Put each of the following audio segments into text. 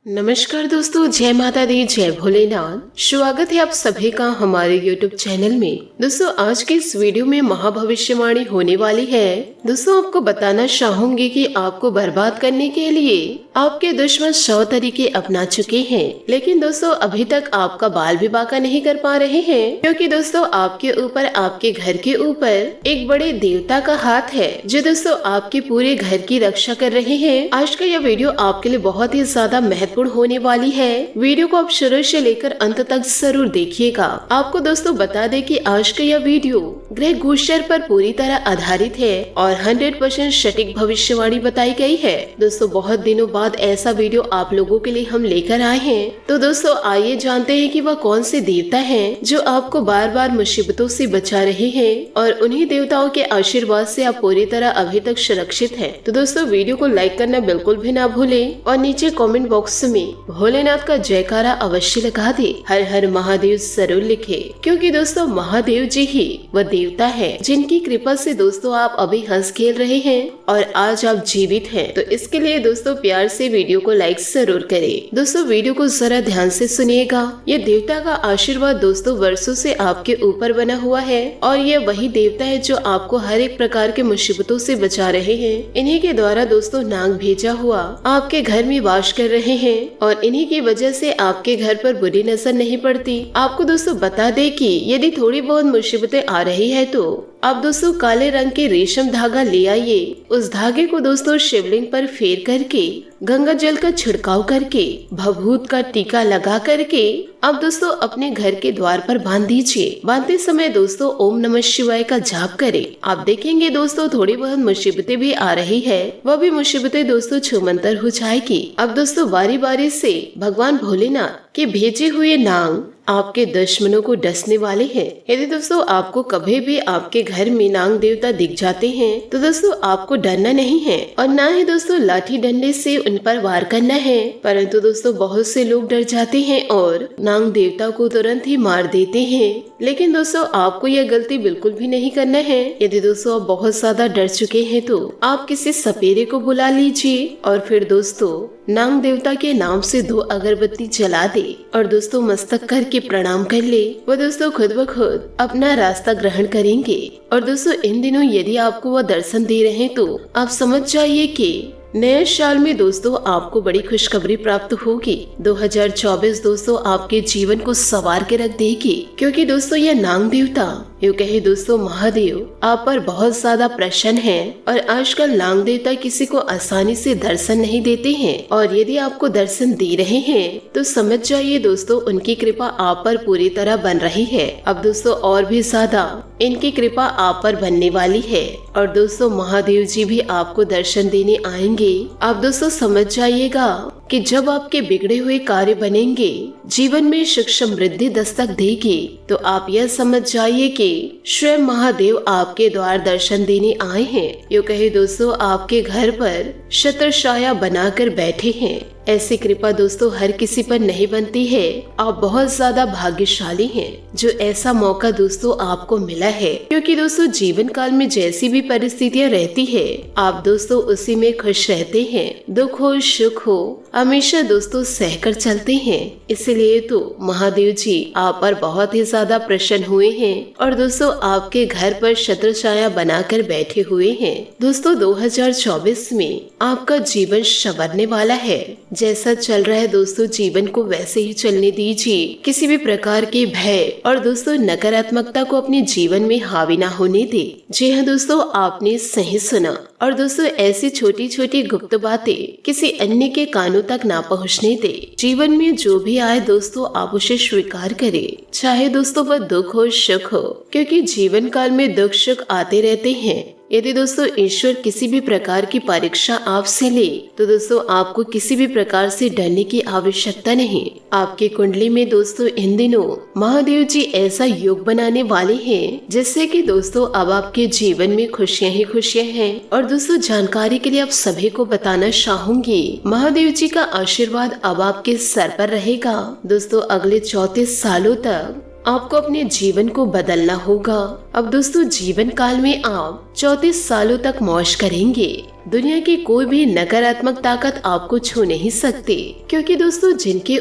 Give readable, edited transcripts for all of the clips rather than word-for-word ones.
नमस्कार दोस्तों, जय माता दी, जय भोलेनाथ। स्वागत है आप सभी का हमारे YouTube चैनल में। दोस्तों आज की इस वीडियो में महाभविष्यवाणी होने वाली है। दोस्तों आपको बताना चाहूंगी कि आपको बर्बाद करने के लिए आपके दुश्मन 100 तरीके अपना चुके हैं, लेकिन दोस्तों अभी तक आपका बाल भी बांका नहीं कर पा रहे हैं, क्योंकि दोस्तों आपके ऊपर, आपके घर के ऊपर एक बड़े देवता का हाथ है जो दोस्तों आपके पूरे घर की रक्षा कर रहे हैं। आज का यह वीडियो आपके लिए बहुत ही ज्यादा महत्वपूर्ण होने वाली है। वीडियो को आप शुरू से लेकर अंत तक जरूर देखिएगा। आपको दोस्तों बता दें कि आज का यह वीडियो ग्रह गोचर पर पूरी तरह आधारित है और 100% सटीक भविष्यवाणी बताई गई है। दोस्तों बहुत दिनों बाद ऐसा वीडियो आप लोगों के लिए हम लेकर आए हैं। तो दोस्तों आइए जानते हैं कि वह कौन से देवता हैं जो आपको बार बार मुसीबतों से बचा रहे हैं और उन्हीं देवताओं के आशीर्वाद से आप पूरी तरह अभी तक सुरक्षित हैं। तो दोस्तों वीडियो को लाइक करना बिल्कुल भी ना भूलें और नीचे कमेंट बॉक्स में भोलेनाथ का जयकारा अवश्य लगा दे, हर हर महादेव जरूर लिखे, क्योंकि दोस्तों महादेव जी ही वह देवता है जिनकी कृपा से दोस्तों आप अभी हंस खेल रहे हैं और आज आप जीवित हैं। तो इसके लिए दोस्तों प्यार से वीडियो को लाइक जरूर करें। दोस्तों वीडियो को जरा ध्यान से सुनिएगा। ये देवता का आशीर्वाद दोस्तों वर्षों से आपके ऊपर बना हुआ है और ये वही देवता है जो आपको हर एक प्रकार के मुसीबतों से बचा रहे हैं। इन्हीं के द्वारा दोस्तों नाग भेजा हुआ आपके घर में वास कर रहे हैं और इन्हीं की वजह से आपके घर पर बुरी नजर नहीं पड़ती। आपको दोस्तों बता दे कि यदि थोड़ी बहुत मुसीबतें आ रही है तो आप दोस्तों काले रंग के रेशम धागा ले आइए। उस धागे को दोस्तों शिवलिंग पर फेर करके गंगा जल का छिड़काव करके भभूत का टीका लगा करके आप दोस्तों अपने घर के द्वार पर बांध दीजिए। बांधते समय दोस्तों ओम नमः शिवाय का जाप करें। आप देखेंगे दोस्तों थोड़ी बहुत मुसीबतें भी आ रही है, वह भी मुसीबतें दोस्तों छूमंतर हो जाएगी। अब दोस्तों बारी बारी से भगवान भोलेनाथ के भेजे हुए नाग आपके दुश्मनों को डसने वाले हैं। यदि दोस्तों आपको कभी भी आपके घर में नाग देवता दिख जाते हैं तो दोस्तों आपको डरना नहीं है और ना ही दोस्तों लाठी डंडे से उन पर वार करना है, परंतु दोस्तों बहुत से लोग डर जाते हैं और नाग देवता को तुरंत ही मार देते हैं। लेकिन दोस्तों आपको यह गलती बिल्कुल भी नहीं करना है। यदि दोस्तों आप बहुत ज्यादा डर चुके हैं तो आप किसी सपेरे को बुला लीजिए और फिर दोस्तों नाग देवता के नाम से 2 अगरबत्ती जला दे और दोस्तों मस्तक करके प्रणाम कर ले। वो दोस्तों खुद ब खुद अपना रास्ता ग्रहण करेंगे और दोस्तों इन दिनों यदि आपको वह दर्शन दे रहे हैं तो आप समझ जाइए कि नए साल में दोस्तों आपको बड़ी खुशखबरी प्राप्त होगी। 2024 दोस्तों आपके जीवन को संवार के रख देगी, क्योंकि दोस्तों यह नाग देवता यूँ कहे दोस्तों महादेव आप पर बहुत ज्यादा प्रसन्न हैं और आजकल नाग देवता किसी को आसानी से दर्शन नहीं देते हैं और यदि आपको दर्शन दे रहे हैं तो समझ जाइए दोस्तों उनकी कृपा आप पर पूरी तरह बन रही है। अब दोस्तों और भी ज्यादा इनकी कृपा आप पर बनने वाली है और दोस्तों महादेव जी भी आपको दर्शन देने आएंगे। आप दोस्तों समझ जाइएगा कि जब आपके बिगड़े हुए कार्य बनेंगे, जीवन में सुख समृद्धि दस्तक देगी, तो आप यह समझ जाइए कि स्वयं महादेव आपके द्वार दर्शन देने आए हैं। यूँ कहे दोस्तों आपके घर पर छत्रछाया बनाकर बैठे हैं। ऐसी कृपा दोस्तों हर किसी पर नहीं बनती है। आप बहुत ज्यादा भाग्यशाली हैं जो ऐसा मौका दोस्तों आपको मिला है, क्योंकि दोस्तों जीवन काल में जैसी भी परिस्थितियाँ रहती है आप दोस्तों उसी में खुश रहते हैं। दुख हो सुख हो हमेशा दोस्तों सहकर चलते हैं। इसलिए तो महादेव जी आप पर बहुत ही ज्यादा प्रसन्न हुए हैं और दोस्तों आपके घर पर छत्रछाया बनाकर बैठे हुए हैं। दोस्तों 2024 में आपका जीवन संवरने वाला है। जैसा चल रहा है दोस्तों जीवन को वैसे ही चलने दीजिए। किसी भी प्रकार के भय और दोस्तों नकारात्मकता को अपने जीवन में हावी ना होने दे। जी हाँ दोस्तों आपने सही सुना और दोस्तों ऐसी छोटी छोटी गुप्त बातें किसी अन्य के कानों तक ना पहुँचने दे। जीवन में जो भी आए दोस्तों आप उसे स्वीकार करें, चाहे दोस्तों वह दुख हो सुख हो, क्योंकि जीवन काल में दुख सुख आते रहते हैं। यदि दोस्तों ईश्वर किसी भी प्रकार की परीक्षा आपसे ले तो दोस्तों आपको किसी भी प्रकार से डरने की आवश्यकता नहीं। आपकी कुंडली में दोस्तों इन दिनों महादेव जी ऐसा योग बनाने वाले हैं जिससे कि दोस्तों अब आपके जीवन में खुशियां ही खुशियां हैं। और दोस्तों जानकारी के लिए आप सभी को बताना चाहूंगी महादेव जी का आशीर्वाद अब आपके सर पर रहेगा। दोस्तों अगले 34 सालों तक आपको अपने जीवन को बदलना होगा। अब दोस्तों जीवन काल में आप 34 सालों तक मौज करेंगे। दुनिया की कोई भी नकारात्मक ताकत आपको छू नहीं सकती, क्योंकि दोस्तों जिनके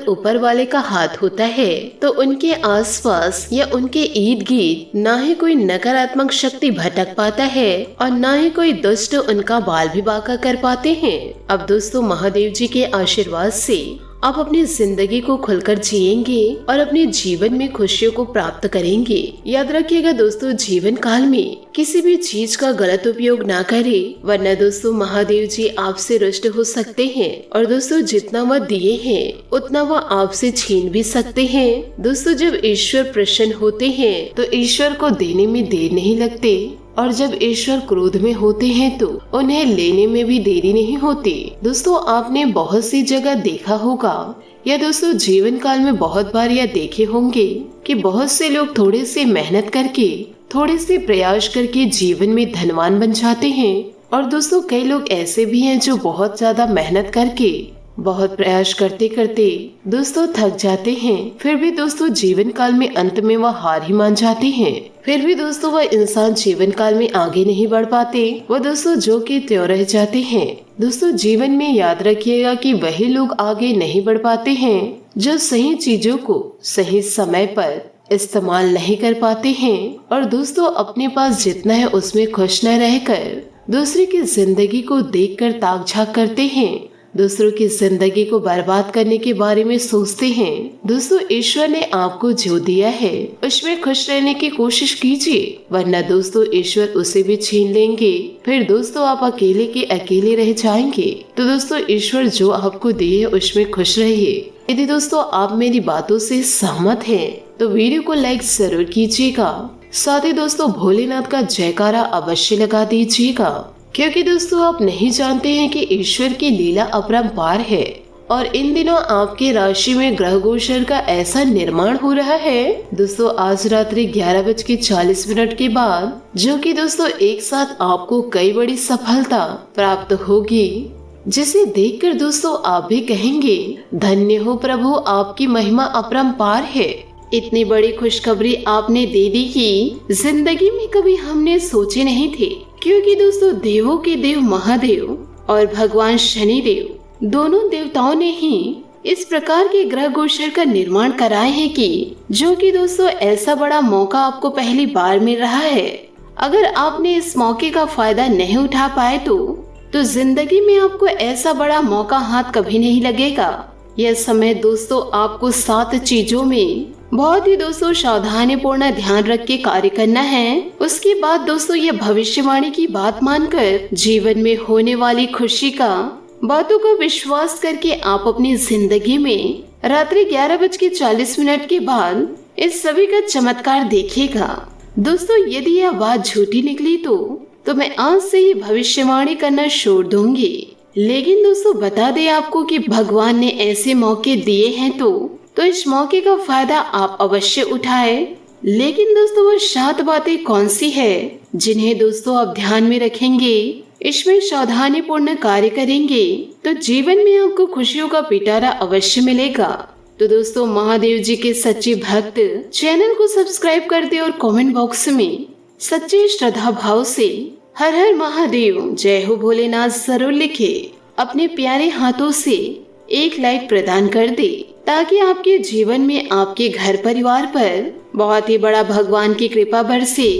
ऊपर वाले का हाथ होता है तो उनके आसपास या उनके इर्द गिर्द ना ही कोई नकारात्मक शक्ति भटक पाता है और ना ही कोई दुष्ट उनका बाल भी बांका कर पाते हैं। अब दोस्तों महादेव जी के आशीर्वाद से आप अपनी जिंदगी को खुलकर जिएंगे और अपने जीवन में खुशियों को प्राप्त करेंगे। याद रखिएगा दोस्तों, जीवन काल में किसी भी चीज का गलत उपयोग ना करें, वरना दोस्तों महादेव जी आपसे रुष्ट हो सकते हैं और दोस्तों जितना वह दिए हैं उतना वह आपसे छीन भी सकते हैं। दोस्तों जब ईश्वर प्रसन्न होते हैं तो ईश्वर को देने में देर नहीं लगते, और जब ईश्वर क्रोध में होते हैं तो उन्हें लेने में भी देरी नहीं होती। दोस्तों आपने बहुत सी जगह देखा होगा या दोस्तों जीवन काल में बहुत बार यह देखे होंगे कि बहुत से लोग थोड़े से मेहनत करके, थोड़े से प्रयास करके जीवन में धनवान बन जाते हैं, और दोस्तों कई लोग ऐसे भी हैं जो बहुत ज्यादा मेहनत करके, बहुत प्रयास करते करते दोस्तों थक जाते हैं, फिर भी दोस्तों जीवन काल में अंत में वह हार ही मान जाते हैं। फिर भी दोस्तों वह इंसान जीवन काल में आगे नहीं बढ़ पाते, वह दोस्तों जो कि त्यों रह जाते हैं। दोस्तों जीवन में याद रखिएगा कि वही लोग आगे नहीं बढ़ पाते हैं जो सही चीजों को सही समय पर इस्तेमाल नहीं कर पाते हैं, और दोस्तों अपने पास जितना है उसमें खुश न रहकर दूसरे की जिंदगी को देखकर ताक झांक करते हैं, दूसरों की जिंदगी को बर्बाद करने के बारे में सोचते हैं। दोस्तों ईश्वर ने आपको जो दिया है उसमें खुश रहने की कोशिश कीजिए, वरना दोस्तों ईश्वर उसे भी छीन लेंगे, फिर दोस्तों आप अकेले के अकेले रह जाएंगे। तो दोस्तों ईश्वर जो आपको दिए उसमें खुश रहिए। यदि दोस्तों आप मेरी बातों से सहमत हैं तो वीडियो को लाइक जरूर कीजिएगा, साथ ही दोस्तों भोलेनाथ का जयकारा अवश्य लगा दीजिएगा, क्योंकि दोस्तों आप नहीं जानते हैं कि ईश्वर की लीला अपरंपार है। और इन दिनों आपके राशि में ग्रह गोचर का ऐसा निर्माण हो रहा है दोस्तों, आज रात्रि 11:40 के बाद, जो कि दोस्तों एक साथ आपको कई बड़ी सफलता प्राप्त होगी, जिसे देखकर दोस्तों आप भी कहेंगे धन्य हो प्रभु, आपकी महिमा अपरंपार है। इतनी बड़ी खुशखबरी आपने दे दी कि जिंदगी में कभी हमने सोचे नहीं थे, क्योंकि दोस्तों देवों के देव महादेव और भगवान शनिदेव दोनों देवताओं ने ही इस प्रकार के ग्रह गोचर का निर्माण कराए हैं कि जो कि दोस्तों ऐसा बड़ा मौका आपको पहली बार मिल रहा है। अगर आपने इस मौके का फायदा नहीं उठा पाए तो जिंदगी में आपको ऐसा बड़ा मौका हाथ कभी नहीं लगेगा। यह समय दोस्तों आपको 7 चीजों में बहुत ही दोस्तों सावधानी पूर्ण ध्यान रख के कार्य करना है। उसके बाद दोस्तों ये भविष्यवाणी की बात मानकर जीवन में होने वाली खुशी का बातों का विश्वास करके आप अपनी जिंदगी में रात्रि 11:40 के बाद इस सभी का चमत्कार देखिएगा। दोस्तों यदि यह बात झूठी निकली तो मैं आज से ही भविष्यवाणी करना छोड़ दूंगी। लेकिन दोस्तों बता दें आपको कि भगवान ने ऐसे मौके दिए हैं तो इस मौके का फायदा आप अवश्य उठाएं। लेकिन दोस्तों वो 7 बातें कौन सी है जिन्हें दोस्तों आप ध्यान में रखेंगे, इसमें सावधानी पूर्ण कार्य करेंगे तो जीवन में आपको खुशियों का पिटारा अवश्य मिलेगा। तो दोस्तों महादेव जी के सच्चे भक्त चैनल को सब्सक्राइब कर दे और कमेंट बॉक्स में सच्चे श्रद्धा भाव से हर हर महादेव जय हो भोलेनाथ जरूर लिखे। अपने प्यारे हाथों से एक लाइक प्रदान कर दे ताकि आपके जीवन में आपके घर परिवार पर बहुत ही बड़ा भगवान की कृपा बरसे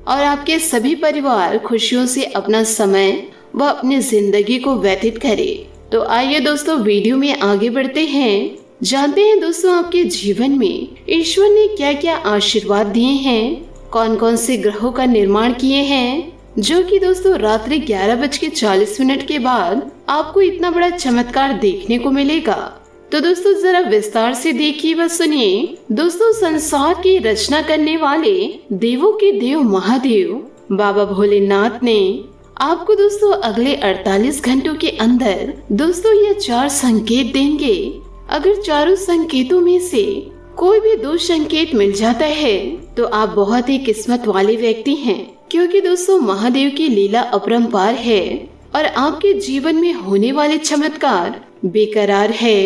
और आपके सभी परिवार खुशियों से अपना समय व अपनी जिंदगी को व्यतीत करे। तो आइए दोस्तों वीडियो में आगे बढ़ते हैं, जानते हैं दोस्तों आपके जीवन में ईश्वर ने क्या क्या आशीर्वाद दिए हैं, कौन कौन से ग्रहों का निर्माण किए हैं, जो कि दोस्तों रात्रि 11:40 के बाद आपको इतना बड़ा चमत्कार देखने को मिलेगा। तो दोस्तों जरा विस्तार से देखिए व सुनिए। दोस्तों संसार की रचना करने वाले देवों के देव महादेव बाबा भोलेनाथ ने आपको दोस्तों अगले 48 घंटों के अंदर दोस्तों ये 4 संकेत देंगे। अगर चारों संकेतों में से कोई भी 2 संकेत मिल जाता है तो आप बहुत ही किस्मत वाले व्यक्ति हैं, क्योंकि दोस्तों महादेव की लीला अपरंपार है और आपके जीवन में होने वाले चमत्कार बेकरार है।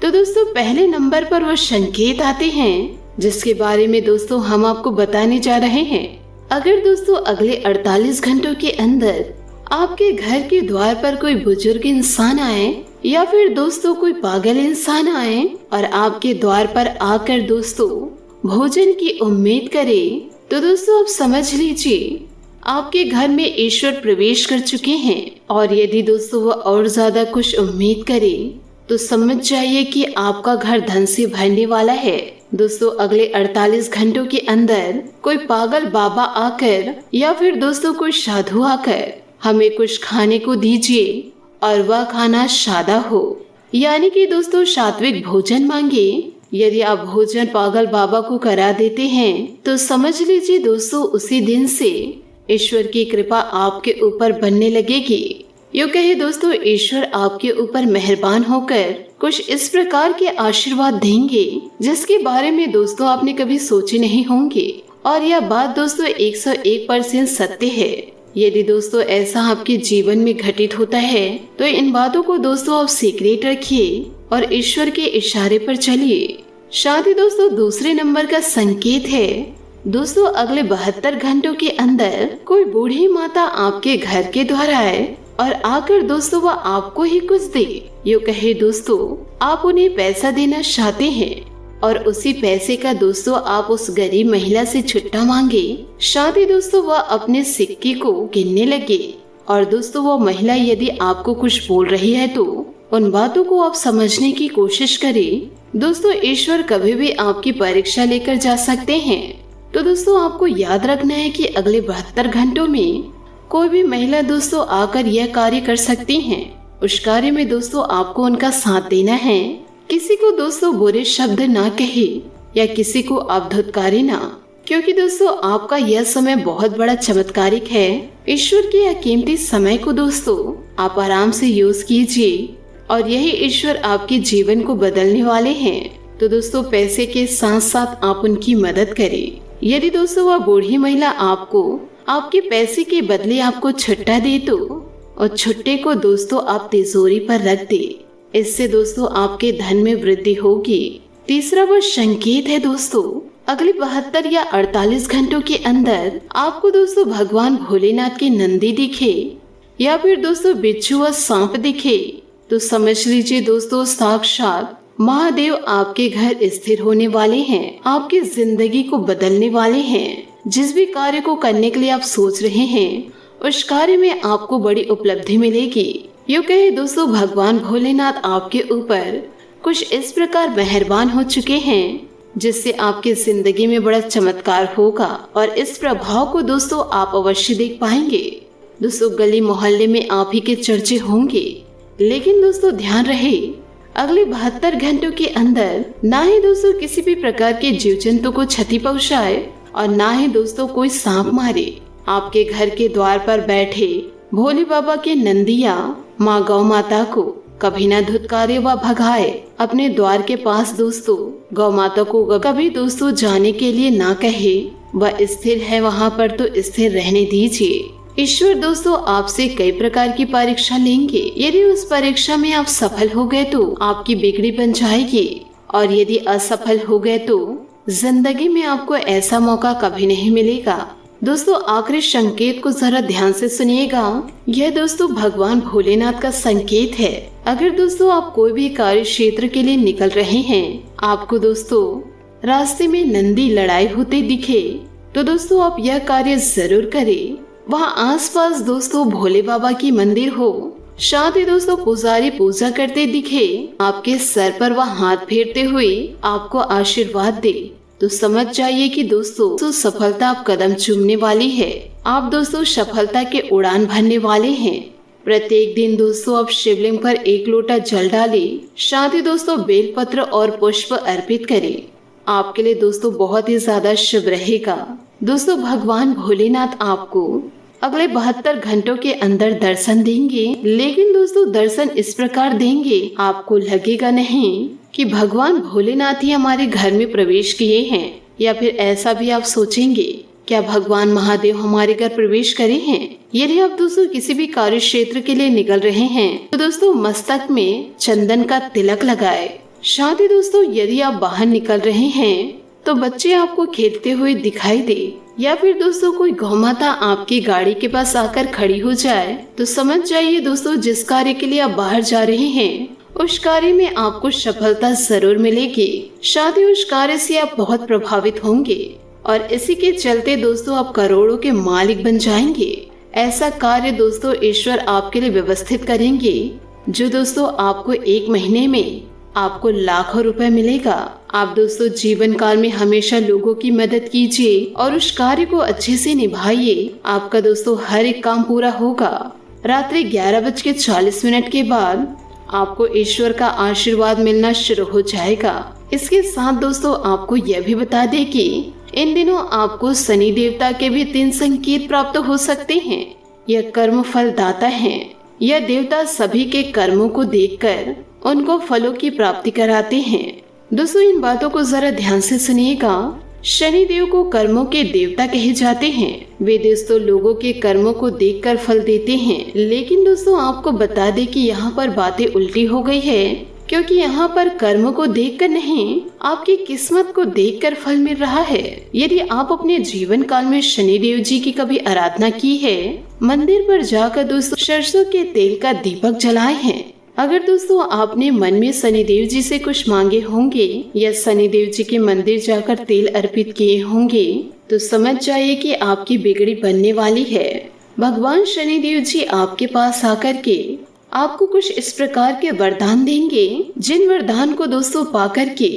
तो दोस्तों पहले नंबर पर वो संकेत आते हैं जिसके बारे में दोस्तों हम आपको बताने जा रहे हैं। अगर दोस्तों अगले 48 घंटों के अंदर आपके घर के द्वार पर कोई बुजुर्ग इंसान आए या फिर दोस्तों कोई पागल इंसान आए और आपके द्वार पर आकर दोस्तों भोजन की उम्मीद करे, तो दोस्तों आप समझ लीजिए आपके घर में ईश्वर प्रवेश कर चुके हैं। और यदि दोस्तों वो और ज्यादा कुछ उम्मीद करे तो समझ जाइए कि आपका घर धन से भरने वाला है। दोस्तों अगले 48 घंटों के अंदर कोई पागल बाबा आकर या फिर दोस्तों कोई साधु आकर हमें कुछ खाने को दीजिए और वह खाना सादा हो, यानी कि दोस्तों सात्विक भोजन मांगे। यदि आप भोजन पागल बाबा को करा देते हैं तो समझ लीजिए दोस्तों उसी दिन से ईश्वर की कृपा आपके ऊपर बनने लगेगी। यूँ कहे दोस्तों ईश्वर आपके ऊपर मेहरबान होकर कुछ इस प्रकार के आशीर्वाद देंगे जिसके बारे में दोस्तों आपने कभी सोचे नहीं होंगे। और यह बात दोस्तों 101% सत्य है। यदि दोस्तों ऐसा आपके जीवन में घटित होता है तो इन बातों को दोस्तों आप सीक्रेट रखिए और ईश्वर के इशारे पर चलिए। शादी दोस्तों दूसरे नंबर का संकेत है। दोस्तों अगले 72 घंटों के अंदर कोई बूढ़ी माता आपके घर के द्वार आए और आकर दोस्तों वह आपको ही कुछ दे। यूँ कहे दोस्तों आप उन्हें पैसा देना चाहते हैं और उसी पैसे का दोस्तों आप उस गरीब महिला से छुट्टा मांगे। शादी दोस्तों वह अपने सिक्के को गिनने लगे और दोस्तों वो महिला यदि आपको कुछ बोल रही है तो उन बातों को आप समझने की कोशिश करें। दोस्तों ईश्वर कभी भी आपकी परीक्षा लेकर जा सकते हैं। तो दोस्तों आपको याद रखना है कि अगले 72 घंटों में कोई भी महिला दोस्तों आकर यह कार्य कर सकती हैं। उस कार्य में दोस्तों आपको उनका साथ देना है। किसी को दोस्तों बुरे शब्द ना कहे या किसी को आप धुतकारे ना, क्योंकि दोस्तों आपका यह समय बहुत बड़ा चमत्कारिक है। ईश्वर के यह कीमती समय को दोस्तों आप आराम से यूज कीजिए और यही ईश्वर आपके जीवन को बदलने वाले हैं। तो दोस्तों पैसे के साथ साथ आप उनकी मदद करें। यदि दोस्तों वह बूढ़ी महिला आपको आपके पैसे के बदले आपको छुट्टा दे तो और छुट्टे को दोस्तों आप तिजोरी पर रख दे। इससे दोस्तों आपके धन में वृद्धि होगी। तीसरा वो संकेत है दोस्तों अगले 72 या 48 घंटों के अंदर आपको दोस्तों भगवान भोलेनाथ के नंदी दिखे या फिर दोस्तों बिच्छू व सांप दिखे तो समझ लीजिए दोस्तों साक्षात महादेव आपके घर स्थिर होने वाले हैं, आपकी जिंदगी को बदलने वाले हैं। जिस भी कार्य को करने के लिए आप सोच रहे हैं उस कार्य में आपको बड़ी उपलब्धि मिलेगी। यूँ कहे दोस्तों भगवान भोलेनाथ आपके ऊपर कुछ इस प्रकार मेहरबान हो चुके हैं जिससे आपकी जिंदगी में बड़ा चमत्कार होगा और इस प्रभाव को दोस्तों आप अवश्य देख पाएंगे। दोस्तों गली मोहल्ले में आप ही के चर्चे होंगे, लेकिन दोस्तों ध्यान रहे अगले 72 घंटों के अंदर ना ही दोस्तों किसी भी प्रकार के जीव जंतु को क्षति पहुंचाए और ना ही दोस्तों कोई सांप मारे। आपके घर के द्वार पर बैठे भोले बाबा के नंदिया माँ गौ माता को कभी न धुतकारे व भगाए। अपने द्वार के पास दोस्तों गौ माता को कभी दोस्तों जाने के लिए ना कहे। वह स्थिर है वहाँ पर तो स्थिर रहने दीजिए। ईश्वर दोस्तों आपसे कई प्रकार की परीक्षा लेंगे। यदि उस परीक्षा में आप सफल हो गए तो आपकी बिगड़ी बन जाएगी और यदि असफल हो गए तो जिंदगी में आपको ऐसा मौका कभी नहीं मिलेगा। दोस्तों आखिरी संकेत को जरा ध्यान से सुनिएगा। यह दोस्तों भगवान भोलेनाथ का संकेत है। अगर दोस्तों आप कोई भी कार्य क्षेत्र के लिए निकल रहे हैं, आपको दोस्तों रास्ते में नंदी लड़ाई होते दिखे तो दोस्तों आप यह कार्य जरूर करें। वहाँ आसपास दोस्तों भोले बाबा की मंदिर हो, साथ ही दोस्तों पुजारी पूजा करते दिखे, आपके सर पर वह हाथ फेरते हुए आपको आशीर्वाद दे तो समझ जाइए कि दोस्तों सफलता आप कदम चूमने वाली है। आप दोस्तों सफलता के उड़ान भरने वाले हैं। प्रत्येक दिन दोस्तों आप शिवलिंग पर 1 लोटा जल डाले, साथ ही दोस्तों बेलपत्र और पुष्प अर्पित करें। आपके लिए दोस्तों बहुत ही ज्यादा शुभ रहेगा। दोस्तों भगवान भोलेनाथ आपको अगले 72 घंटों के अंदर दर्शन देंगे, लेकिन दोस्तों दर्शन इस प्रकार देंगे आपको लगेगा नहीं कि भगवान भोलेनाथ ही हमारे घर में प्रवेश किए हैं, या फिर ऐसा भी आप सोचेंगे क्या भगवान महादेव हमारे घर प्रवेश करे हैं। यदि आप दोस्तों किसी भी कार्य क्षेत्र के लिए निकल रहे हैं तो दोस्तों मस्तक में चंदन का तिलक लगाए। साथ ही दोस्तों यदि आप बाहर निकल रहे हैं तो बच्चे आपको खेलते हुए दिखाई दे, या फिर दोस्तों कोई गौ माता आपकी गाड़ी के पास आकर खड़ी हो जाए, तो समझ जाइए दोस्तों जिस कार्य के लिए आप बाहर जा रहे हैं उस कार्य में आपको सफलता जरूर मिलेगी। शायद ही उस कार्य से आप बहुत प्रभावित होंगे और इसी के चलते दोस्तों आप करोड़ों के मालिक बन जाएंगे। ऐसा कार्य दोस्तों ईश्वर आपके लिए व्यवस्थित करेंगे जो दोस्तों आपको 1 महीने में आपको लाखों रुपए मिलेगा। आप दोस्तों जीवन काल में हमेशा लोगों की मदद कीजिए और उस कार्य को अच्छे से निभाइए। आपका दोस्तों हर एक काम पूरा होगा। रात्रि 11:40 के बाद आपको ईश्वर का आशीर्वाद मिलना शुरू हो जाएगा। इसके साथ दोस्तों आपको यह भी बता दें कि इन दिनों आपको शनि देवता के भी 3 संकेत प्राप्त हो सकते हैं। यह कर्म फल दाता है। यह देवता सभी के कर्मों को देखकर उनको फलों की प्राप्ति कराते हैं। दोस्तों इन बातों को जरा ध्यान से सुनिएगा। शनि देव को कर्मों के देवता कहे जाते हैं। वे दोस्तों लोगों के कर्मों को देखकर फल देते हैं, लेकिन दोस्तों आपको बता दें कि यहाँ पर बातें उल्टी हो गई है, क्योंकि यहाँ पर कर्मों को देखकर नहीं आपकी किस्मत को देखकर फल मिल रहा है। यदि आप अपने जीवन काल में शनि देव जी की कभी आराधना की है, मंदिर पर जाकर दोस्तों सरसों के तेल का दीपक जलाए हैं, अगर दोस्तों आपने मन में शनिदेव जी से कुछ मांगे होंगे या शनिदेव जी के मंदिर जाकर तेल अर्पित किए होंगे, तो समझ जाइए कि आपकी बिगड़ी बनने वाली है। भगवान शनिदेव जी आपके पास आकर के आपको कुछ इस प्रकार के वरदान देंगे, जिन वरदान को दोस्तों पा करके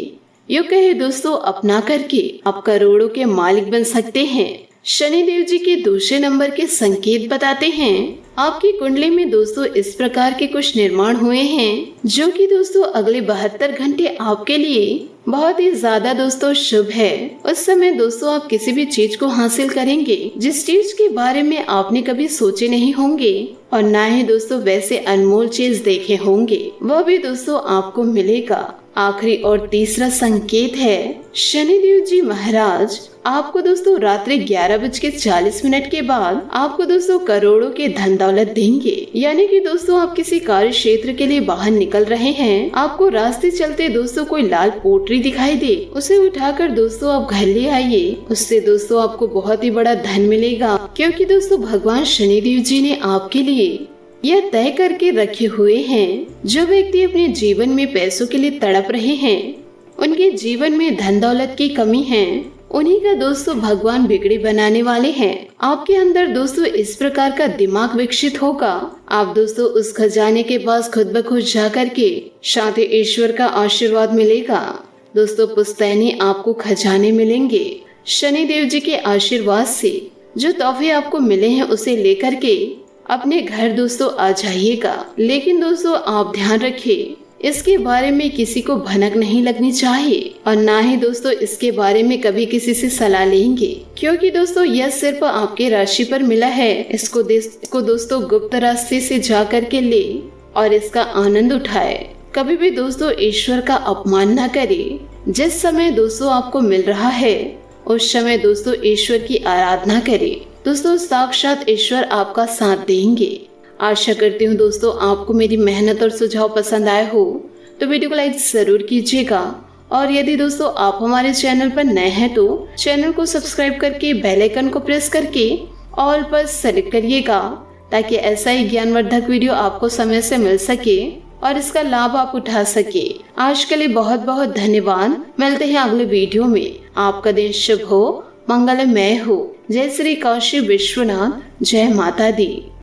यो कहे दोस्तों अपना करके आप करोड़ों के मालिक बन सकते हैं। शनिदेव जी के दूसरे नंबर के संकेत बताते हैं। आपकी कुंडली में दोस्तों इस प्रकार के कुछ निर्माण हुए हैं जो कि दोस्तों अगले 72 घंटे आपके लिए बहुत ही ज्यादा दोस्तों शुभ है। उस समय दोस्तों आप किसी भी चीज को हासिल करेंगे जिस चीज के बारे में आपने कभी सोचे नहीं होंगे और ना ही दोस्तों वैसे अनमोल चीज देखे होंगे, वह भी दोस्तों आपको मिलेगा। आखिरी और तीसरा संकेत है शनिदेव जी महाराज आपको दोस्तों रात्रि 11:40 के बाद आपको दोस्तों करोड़ों के धन दौलत देंगे। यानी कि दोस्तों आप किसी कार्य क्षेत्र के लिए बाहर निकल रहे हैं, आपको रास्ते चलते दोस्तों कोई लाल पोटरी दिखाई दे, उसे उठाकर दोस्तों आप घर ले आइए। उससे दोस्तों आपको बहुत ही बड़ा धन मिलेगा, क्योंकि दोस्तों भगवान शनिदेव जी ने आपके लिए यह तय करके रखे हुए हैं। जो व्यक्ति अपने जीवन में पैसों के लिए तड़प रहे हैं, उनके जीवन में धन दौलत की कमी है, उन्हीं का दोस्तों भगवान बिगड़ी बनाने वाले हैं। आपके अंदर दोस्तों इस प्रकार का दिमाग विकसित होगा। आप दोस्तों उस खजाने के पास खुद ब खुद जा करके शांति ईश्वर का आशीर्वाद मिलेगा। दोस्तों पुश्तैनी आपको खजाने मिलेंगे। शनि देव जी के आशीर्वाद से जो तोहफे आपको मिले हैं उसे लेकर के अपने घर दोस्तों आ जाइएगा। लेकिन दोस्तों आप ध्यान रखिए, इसके बारे में किसी को भनक नहीं लगनी चाहिए और ना ही दोस्तों इसके बारे में कभी किसी से सलाह लेंगे, क्योंकि दोस्तों यह सिर्फ आपके राशि पर मिला है। इसको दोस्तों गुप्त रास्ते से जा कर के ले और इसका आनंद उठाए। कभी भी दोस्तों ईश्वर का अपमान न करे। जिस समय दोस्तों आपको मिल रहा है उस समय दोस्तों ईश्वर की आराधना करे। दोस्तों साक्षात ईश्वर आपका साथ देंगे। आशा करती हूँ दोस्तों आपको मेरी मेहनत और सुझाव पसंद आए हो तो वीडियो को लाइक जरूर कीजिएगा और यदि दोस्तों आप हमारे चैनल पर नए हैं तो चैनल को सब्सक्राइब करके बेल आइकन को प्रेस करके ऑल पर सेलेक्ट करिएगा, ताकि ऐसा ही ज्ञानवर्धक वीडियो आपको समय से मिल सके और इसका लाभ आप उठा सके। आज के लिए बहुत बहुत धन्यवाद। मिलते हैं अगले वीडियो में। आपका दिन शुभ हो, मंगलमय हो। जय श्री काशी विश्वनाथ, जय माता दी।